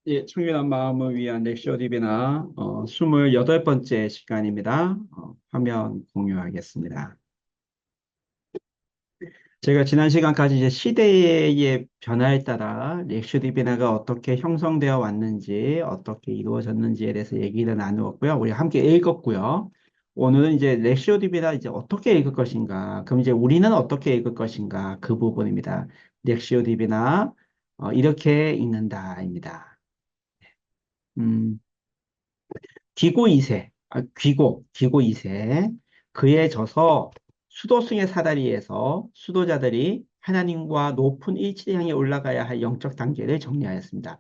예, 청년한 마음을 위한 렉시오 디비나 28번째 시간입니다. 화면 공유하겠습니다. 제가 지난 시간까지 이제 시대의 변화에 따라 렉시오 디비나가 어떻게 형성되어 왔는지, 어떻게 이루어졌는지에 대해서 얘기를 나누었고요. 우리 함께 읽었고요. 오늘은 이제 렉시오 디비나 이제 어떻게 읽을 것인가, 그럼 이제 우리는 어떻게 읽을 것인가, 그 부분입니다. 렉시오 디비나 이렇게 읽는다입니다. 음, 기고 2세, 기고 2세. 그에 져서 수도승의 사다리에서 수도자들이 하나님과 높은 일치를 향해 올라가야 할 영적 단계를 정리하였습니다.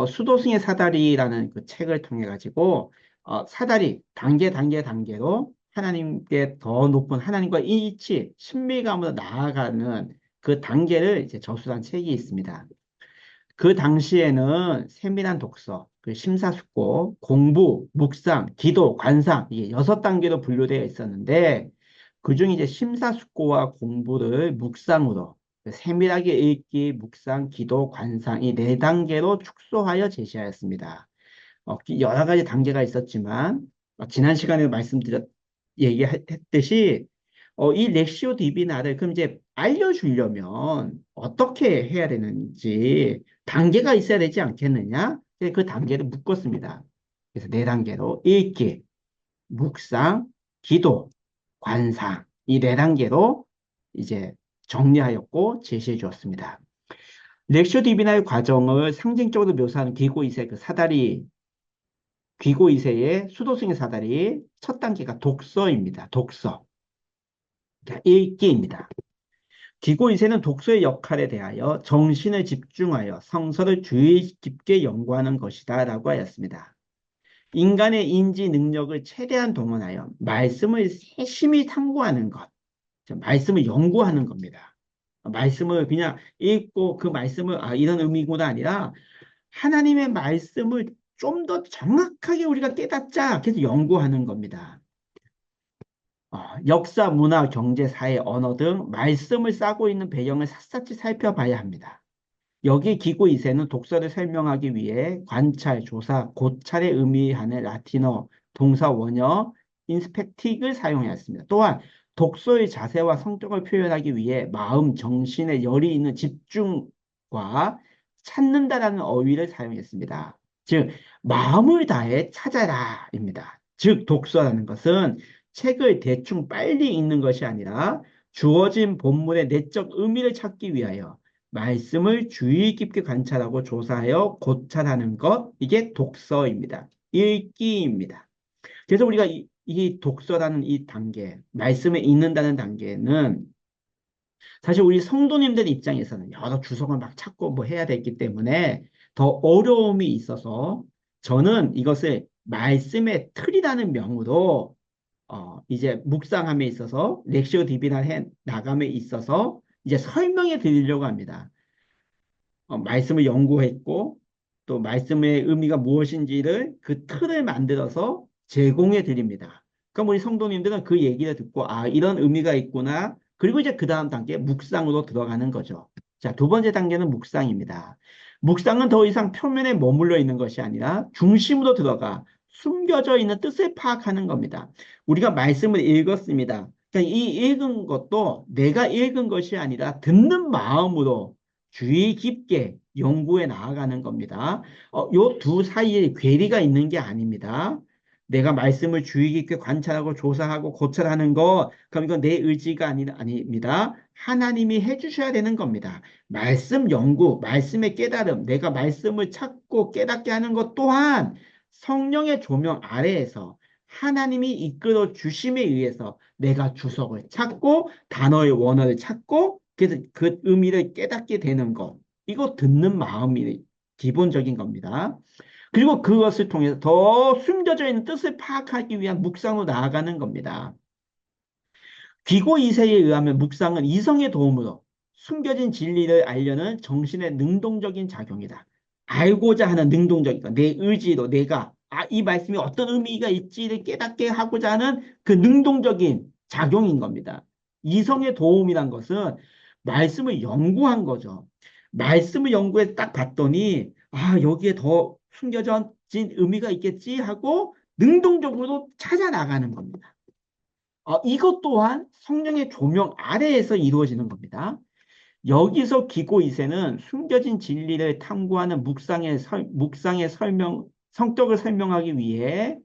수도승의 사다리라는 그 책을 통해 가지고 사다리 단계로 하나님께 더 높은 하나님과 일치, 친밀감으로 나아가는 그 단계를 이제 저술한 책이 있습니다. 그 당시에는 세밀한 독서, 그 심사숙고, 공부, 묵상, 기도, 관상, 이게 6단계로 분류되어 있었는데, 그중 이제 심사숙고와 공부를 묵상으로, 세밀하게 읽기, 묵상, 기도, 관상, 이 4단계로 축소하여 제시하였습니다. 여러 가지 단계가 있었지만, 지난 시간에 얘기했듯이, 이 렉시오 디비나를 그럼 이제 알려주려면 어떻게 해야 되는지 단계가 있어야 되지 않겠느냐? 그 단계를 묶었습니다. 그래서 4단계로 읽기, 묵상, 기도, 관상 이 4단계로 이제 정리하였고 제시해 주었습니다. 렉시오 디비나의 과정을 상징적으로 묘사하는 기고 2세 그 사다리 귀고 2세의 수도승의 사다리 첫 단계가 독서입니다. 독서. 그러니까 읽기입니다. 귀고 2세는 독서의 역할에 대하여 정신을 집중하여 성서를 주의 깊게 연구하는 것이다 라고 하였습니다. 인간의 인지 능력을 최대한 동원하여 말씀을 세심히 탐구하는 것, 말씀을 연구하는 겁니다. 말씀을 그냥 읽고 그 말씀을 이런 의미구나 아니라 하나님의 말씀을 좀 더 정확하게 우리가 깨닫자 그래서 연구하는 겁니다. 역사, 문화, 경제, 사회, 언어 등 말씀을 싸고 있는 배경을 샅샅이 살펴봐야 합니다. 여기 기고 2세는 독서를 설명하기 위해 관찰, 조사, 고찰의 의미하는 라틴어 동사 원어 인스펙틱을 사용하였습니다. 또한 독서의 자세와 성격을 표현하기 위해 마음, 정신에 열이 있는 집중과 찾는다라는 어휘를 사용했습니다. 즉, 마음을 다해 찾아라입니다. 즉, 독서라는 것은 책을 대충 빨리 읽는 것이 아니라 주어진 본문의 내적 의미를 찾기 위하여 말씀을 주의 깊게 관찰하고 조사하여 고찰하는 것, 이게 독서입니다. 읽기입니다. 그래서 우리가 이 독서라는 이 단계, 말씀을 읽는다는 단계는 사실 우리 성도님들 입장에서는 여러 주석을 막 찾고 뭐 해야 되기 때문에 더 어려움이 있어서 저는 이것을 말씀의 틀이라는 명으로 이제 묵상함에 있어서 렉시오 디비나 해 나감에 있어서 이제 설명해 드리려고 합니다. 말씀을 연구했고 또 말씀의 의미가 무엇인지를 그 틀을 만들어서 제공해 드립니다. 그럼 우리 성도님들은 그 얘기를 듣고 이런 의미가 있구나. 그리고 이제 그 다음 단계 묵상으로 들어가는 거죠. 자, 2번째 단계는 묵상입니다. 묵상은 더 이상 표면에 머물러 있는 것이 아니라 중심으로 들어가 숨겨져 있는 뜻을 파악하는 겁니다. 우리가 말씀을 읽었습니다. 그러니까 이 읽은 것도 내가 읽은 것이 아니라 듣는 마음으로 주의 깊게 연구해 나아가는 겁니다. 요 두 사이에 괴리가 있는 게 아닙니다. 내가 말씀을 주의 깊게 관찰하고 조사하고 고찰하는 것, 그럼 이건 내 의지가 아닙니다. 하나님이 해주셔야 되는 겁니다. 말씀 연구, 말씀의 깨달음, 내가 말씀을 찾고 깨닫게 하는 것 또한 성령의 조명 아래에서 하나님이 이끌어 주심에 의해서 내가 주석을 찾고 단어의 원어를 찾고 그래서 그 의미를 깨닫게 되는 것. 이거 듣는 마음이 기본적인 겁니다. 그리고 그것을 통해서 더 숨겨져 있는 뜻을 파악하기 위한 묵상으로 나아가는 겁니다. 귀고 2세에 의하면 묵상은 이성의 도움으로 숨겨진 진리를 알려는 정신의 능동적인 작용이다. 알고자 하는 능동적인 것, 내 의지로 내가 이 말씀이 어떤 의미가 있지를 깨닫게 하고자 하는 그 능동적인 작용인 겁니다. 이성의 도움이란 것은 말씀을 연구한 거죠. 말씀을 연구해 딱 봤더니 여기에 더 숨겨진 의미가 있겠지 하고 능동적으로 찾아 나가는 겁니다. 이것 또한 성령의 조명 아래에서 이루어지는 겁니다. 여기서 기고 이세는 숨겨진 진리를 탐구하는 묵상의 성격을 설명하기 위해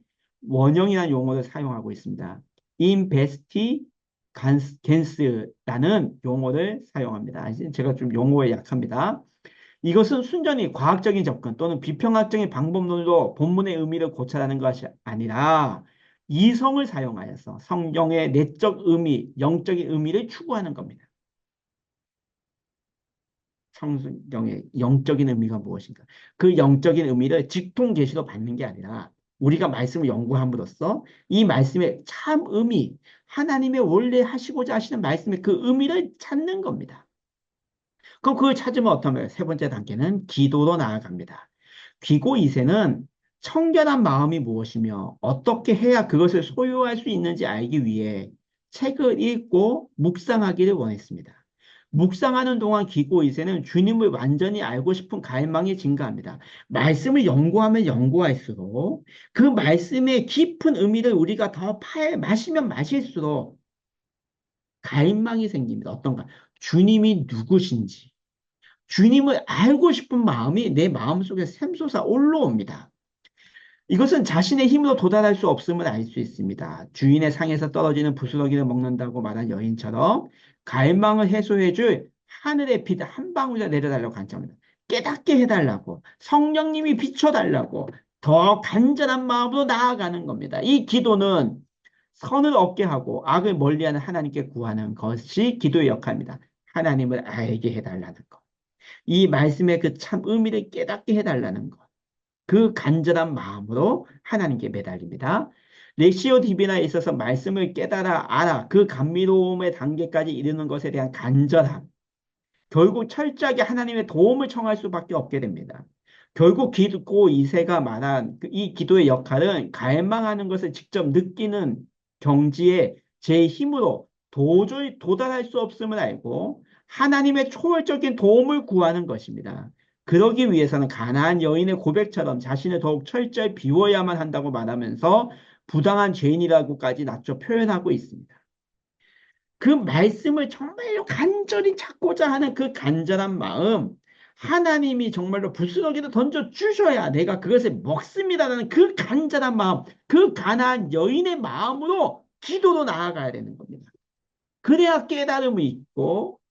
원형이라는 용어를 사용하고 있습니다. investigans라는 용어를 사용합니다. 제가 좀 용어에 약합니다. 이것은 순전히 과학적인 접근 또는 비평학적인 방법론으로 본문의 의미를 고찰하는 것이 아니라 이성을 사용하여서 성경의 내적 의미, 영적인 의미를 추구하는 겁니다. 성경의 영적인 의미가 무엇인가? 그 영적인 의미를 직통 계시로 받는 게 아니라 우리가 말씀을 연구함으로써 이 말씀의 참 의미, 하나님의 원래 하시고자 하시는 말씀의 그 의미를 찾는 겁니다. 그럼 그걸 찾으면 어떠면 세 번째 단계는 기도로 나아갑니다. 기고 이세는 청결한 마음이 무엇이며 어떻게 해야 그것을 소유할 수 있는지 알기 위해 책을 읽고 묵상하기를 원했습니다. 묵상하는 동안 기고 이세는 주님을 완전히 알고 싶은 갈망이 증가합니다. 말씀을 연구하면 연구할수록 그 말씀의 깊은 의미를 우리가 더 마시면 마실수록 갈망이 생깁니다. 어떤가? 주님이 누구신지, 주님을 알고 싶은 마음이 내 마음속에 샘솟아 올라옵니다. 이것은 자신의 힘으로 도달할 수 없음을 알 수 있습니다. 주인의 상에서 떨어지는 부스러기를 먹는다고 말한 여인처럼 갈망을 해소해줄 하늘의 빛 한 방울에 내려달라고 간청합니다. 깨닫게 해달라고, 성령님이 비춰달라고 더 간절한 마음으로 나아가는 겁니다. 이 기도는 선을 얻게 하고 악을 멀리하는 하나님께 구하는 것이 기도의 역할입니다. 하나님을 알게 해달라는 것. 이 말씀의 그 참 의미를 깨닫게 해달라는 것. 그 간절한 마음으로 하나님께 매달립니다. 렉시오 디비나에 있어서 말씀을 깨달아 알아 그 감미로움의 단계까지 이르는 것에 대한 간절함. 결국 철저하게 하나님의 도움을 청할 수밖에 없게 됩니다. 결국 기도 이세가 말한 이 기도의 역할은 갈망하는 것을 직접 느끼는 경지에 제 힘으로 도저히 도달할 수 없음을 알고 하나님의 초월적인 도움을 구하는 것입니다. 그러기 위해서는 가나안 여인의 고백처럼 자신을 더욱 철저히 비워야만 한다고 말하면서 부당한 죄인이라고까지 낮춰 표현하고 있습니다. 그 말씀을 정말로 간절히 찾고자 하는 그 간절한 마음, 하나님이 정말로 부스러기를 던져 주셔야 내가 그것을 먹습니다라는 그 간절한 마음, 그 가난한 여인의 마음으로 기도로 나아가야 되는 겁니다. 그래야 깨달음이 있고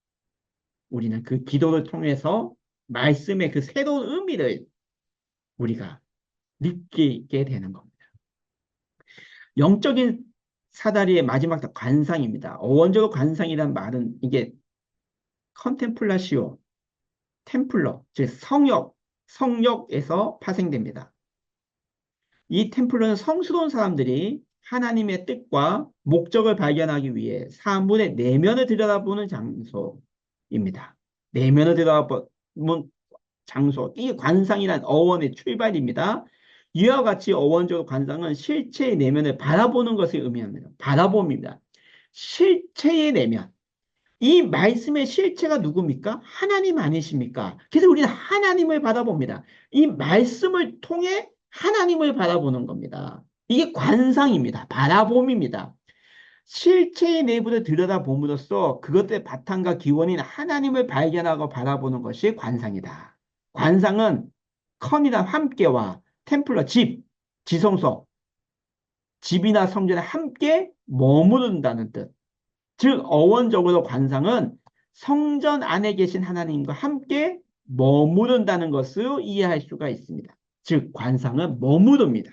우리는 그 기도를 통해서 말씀의 그 새로운 의미를 우리가 느끼게 되는 겁니다. 영적인 사다리의 마지막 관상입니다. 원조로 관상이란 말은 이게 컨템플라시오, 템플러, 즉 성역에서 파생됩니다. 이 템플러는 성스러운 사람들이 하나님의 뜻과 목적을 발견하기 위해 사물의 내면을 들여다보는 장소입니다. 내면을 들여다보는 장소, 이 관상이란 어원의 출발입니다. 이와 같이 어원적 관상은 실체의 내면을 바라보는 것을 의미합니다. 바라봄입니다. 실체의 내면. 이 말씀의 실체가 누굽니까? 하나님 아니십니까? 그래서 우리는 하나님을 바라봅니다. 이 말씀을 통해 하나님을 바라보는 겁니다. 이게 관상입니다. 바라봄입니다. 실체의 내부를 들여다봄으로써 그것들의 바탕과 기원인 하나님을 발견하고 바라보는 것이 관상이다. 관상은 컨이란 함께와 템플러 지성소, 집이나 성전에 함께 머무른다는 뜻. 즉 어원적으로 관상은 성전 안에 계신 하나님과 함께 머무른다는 것을 이해할 수가 있습니다. 즉 관상은 머무릅니다.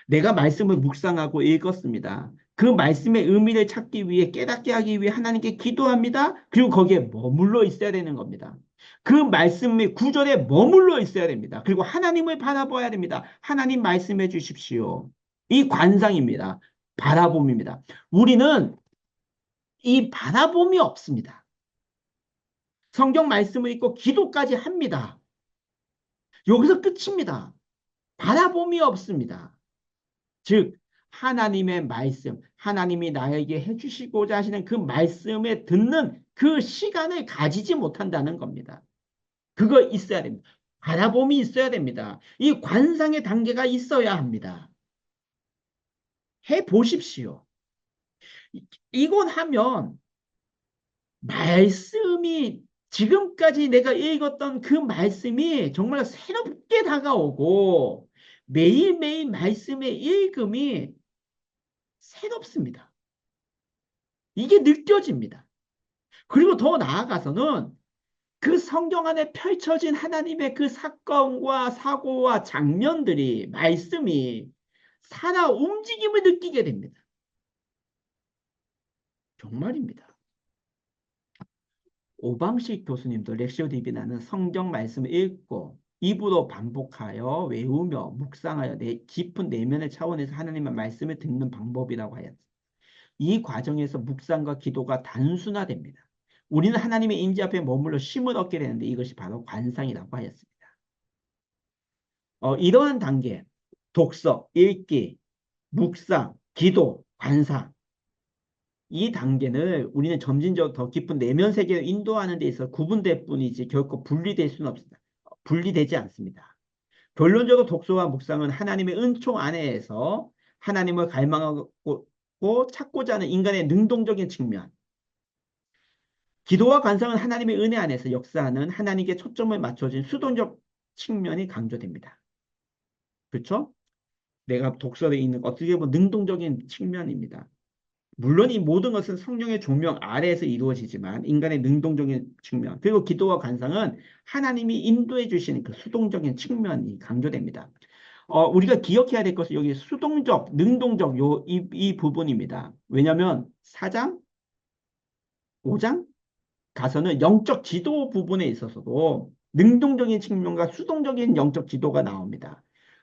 내가 말씀을 묵상하고 읽었습니다. 그 말씀의 의미를 찾기 위해 깨닫게 하기 위해 하나님께 기도합니다. 그리고 거기에 머물러 있어야 되는 겁니다. 그 말씀의 구절에 머물러 있어야 됩니다. 그리고 하나님을 바라봐야 됩니다. 하나님 말씀해 주십시오. 이 관상입니다. 바라봄입니다. 우리는 이 바라봄이 없습니다. 성경 말씀을 읽고 기도까지 합니다. 여기서 끝입니다. 바라봄이 없습니다. 즉 하나님의 말씀, 하나님이 나에게 해주시고자 하시는 그 말씀에 듣는 그 시간을 가지지 못한다는 겁니다. 그거 있어야 됩니다. 바라봄이 있어야 됩니다. 이 관상의 단계가 있어야 합니다. 해 보십시오. 이건 하면 말씀이 지금까지 내가 읽었던 그 말씀이 정말 새롭게 다가오고 매일매일 말씀의 읽음이 새롭습니다. 이게 느껴집니다. 그리고 더 나아가서는 그 성경 안에 펼쳐진 하나님의 그 사건과 사고와 장면들이 말씀이 살아 움직임을 느끼게 됩니다. 정말입니다. 오방식 교수님도 렉시오 디비나는 성경 말씀을 읽고 입으로 반복하여 외우며 묵상하여 깊은 내면의 차원에서 하나님의 말씀을 듣는 방법이라고 하였습니다. 이 과정에서 묵상과 기도가 단순화됩니다. 우리는 하나님의 임재 앞에 머물러 쉼을 얻게 되는데 이것이 바로 관상이라고 하였습니다. 이러한 단계, 독서, 읽기, 묵상, 기도, 관상, 이 단계는 우리는 점진적 더 깊은 내면 세계를 인도하는 데 있어 구분될 뿐이지 결코 분리될 수는 없습니다. 분리되지 않습니다. 결론적으로 독서와 묵상은 하나님의 은총 안에서 하나님을 갈망하고 찾고자 하는 인간의 능동적인 측면, 기도와 관상은 하나님의 은혜 안에서 역사하는 하나님께 초점을 맞춰진 수동적 측면이 강조됩니다. 그렇죠? 내가 독서에 있는 어떻게 보면 능동적인 측면입니다. 물론 이 모든 것은 성령의 조명 아래에서 이루어지지만 인간의 능동적인 측면 그리고 기도와 관상은 하나님이 인도해 주시는 그 수동적인 측면이 강조됩니다. 우리가 기억해야 될 것은 여기 수동적, 능동적 이 부분입니다. 왜냐하면 4장, 5장 가서는 영적 지도 부분에 있어서도 능동적인 측면과 수동적인 영적 지도가 나옵니다.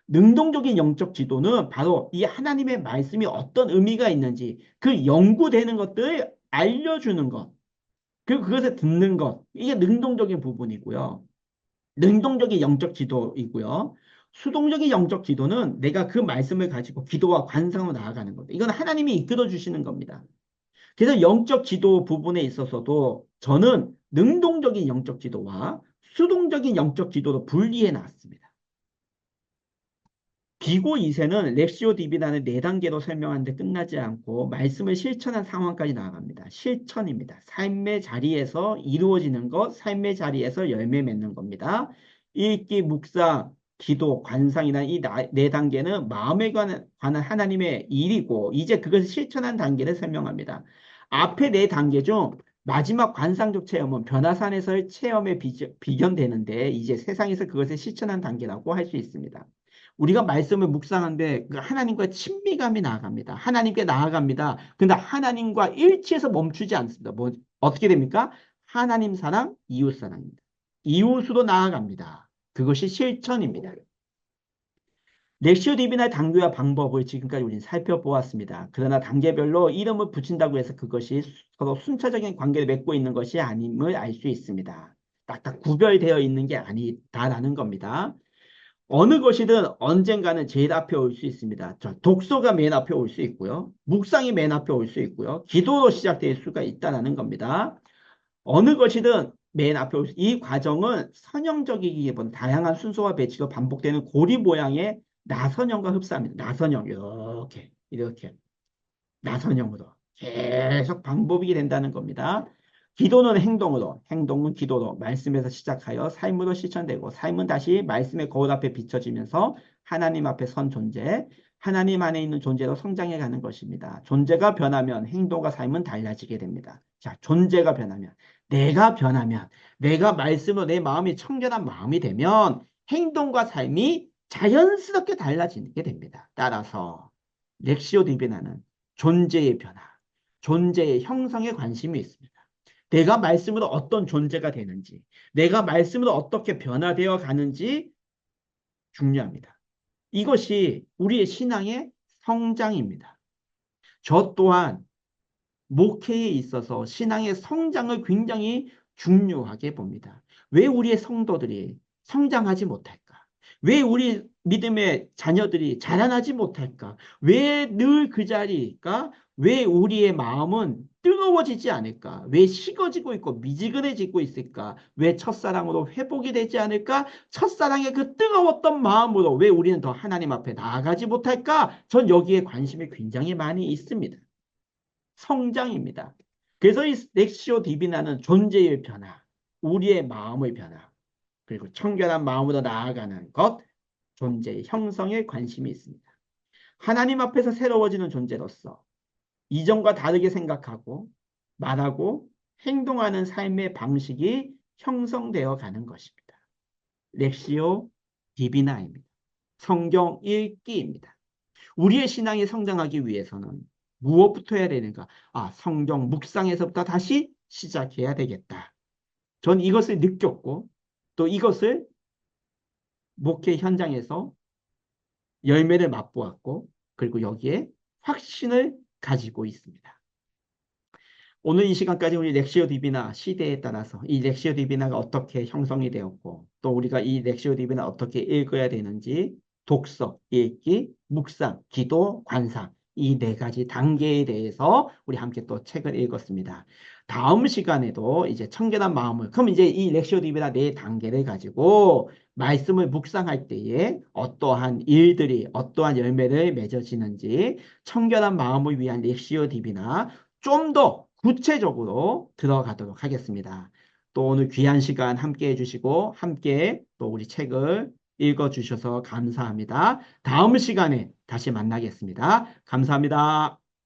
능동적인 영적 지도는 바로 이 하나님의 말씀이 어떤 의미가 있는지 그 연구되는 것들을 알려주는 것, 그리고 그것을 듣는 것, 이게 능동적인 부분이고요. 능동적인 영적 지도이고요. 수동적인 영적 지도는 내가 그 말씀을 가지고 기도와 관상으로 나아가는 겁니다. 이건 하나님이 이끌어 주시는 겁니다. 그래서 영적 지도 부분에 있어서도 저는 능동적인 영적 지도와 수동적인 영적 지도로 분리해 놨습니다. 비고 2세는 렉시오 디비나는 4단계로 설명하는데 끝나지 않고 말씀을 실천한 상황까지 나아갑니다. 실천입니다. 삶의 자리에서 이루어지는 것, 삶의 자리에서 열매 맺는 겁니다. 읽기, 묵상, 기도, 관상이라는 이 4단계는 마음에 관한 하나님의 일이고 이제 그것을 실천한 단계를 설명합니다. 앞에 4단계 중 마지막 관상적 체험은 변화산에서의 체험에 비견되는데 이제 세상에서 그것을 실천한 단계라고 할 수 있습니다. 우리가 말씀을 묵상하는데 그 하나님과 친밀감이 나아갑니다. 하나님께 나아갑니다. 근데 하나님과 일치해서 멈추지 않습니다. 뭐 어떻게 됩니까? 하나님 사랑, 이웃 사랑입니다. 이웃으로 나아갑니다. 그것이 실천입니다. 렉시오 디비나의 단계와 방법을 지금까지 우리는 살펴보았습니다. 그러나 단계별로 이름을 붙인다고 해서 그것이 서로 순차적인 관계를 맺고 있는 것이 아님을 알 수 있습니다. 딱딱 구별되어 있는 게 아니다라는 겁니다. 어느 것이든 언젠가는 제일 앞에 올 수 있습니다. 독서가 맨 앞에 올 수 있고요. 묵상이 맨 앞에 올 수 있고요. 기도로 시작될 수가 있다는 겁니다. 어느 것이든 맨 앞에 올 수, 이 과정은 선형적이기보다는 다양한 순서와 배치로 반복되는 고리 모양의 나선형과 흡사합니다. 나선형, 이렇게. 나선형으로 계속 반복이 된다는 겁니다. 기도는 행동으로, 행동은 기도로, 말씀에서 시작하여 삶으로 실천되고 삶은 다시 말씀의 거울 앞에 비춰지면서 하나님 앞에 선 존재, 하나님 안에 있는 존재로 성장해 가는 것입니다. 존재가 변하면 행동과 삶은 달라지게 됩니다. 자, 존재가 변하면, 내가 말씀으로 내 마음이 청결한 마음이 되면 행동과 삶이 자연스럽게 달라지게 됩니다. 따라서 렉시오 디비나는 존재의 변화, 존재의 형성에 관심이 있습니다. 내가 말씀으로 어떤 존재가 되는지, 내가 말씀으로 어떻게 변화되어 가는지 중요합니다. 이것이 우리의 신앙의 성장입니다. 저 또한 목회에 있어서 신앙의 성장을 굉장히 중요하게 봅니다. 왜 우리의 성도들이 성장하지 못할까? 왜 우리 믿음의 자녀들이 자라나지 못할까? 왜 늘 그 자리일까? 왜 우리의 마음은 뜨거워지지 않을까? 왜 식어지고 있고 미지근해지고 있을까? 왜 첫사랑으로 회복이 되지 않을까? 첫사랑의 그 뜨거웠던 마음으로 왜 우리는 더 하나님 앞에 나아가지 못할까? 전 여기에 관심이 굉장히 많이 있습니다. 성장입니다. 그래서 이 렉시오 디비나는 존재의 변화, 우리의 마음의 변화, 그리고 청결한 마음으로 나아가는 것, 존재의 형성에 관심이 있습니다. 하나님 앞에서 새로워지는 존재로서 이전과 다르게 생각하고 말하고 행동하는 삶의 방식이 형성되어 가는 것입니다. 렉시오 디비나입니다. 성경 읽기입니다. 우리의 신앙이 성장하기 위해서는 무엇부터 해야 되는가? 아, 성경 묵상에서부터 다시 시작해야 되겠다. 전 이것을 느꼈고 또 이것을 목회 현장에서 열매를 맛보았고 그리고 여기에 확신을 가지고 있습니다. 오늘 이 시간까지 우리 렉시오 디비나 시대에 따라서 이 렉시오 디비나가 어떻게 형성이 되었고 또 우리가 이 렉시오 디비나 어떻게 읽어야 되는지 독서, 읽기, 묵상, 기도, 관상 이 네 가지 단계에 대해서 우리 함께 또 책을 읽었습니다. 다음 시간에도 이제 청결한 마음을 그럼 이제 이 렉시오 디비나 네 단계를 가지고 말씀을 묵상할 때에 어떠한 일들이 어떠한 열매를 맺어지는지 청결한 마음을 위한 렉시오 디비나 좀 더 구체적으로 들어가도록 하겠습니다. 또 오늘 귀한 시간 함께 해주시고 함께 또 우리 책을 읽어주셔서 감사합니다. 다음 시간에 다시 만나겠습니다. 감사합니다.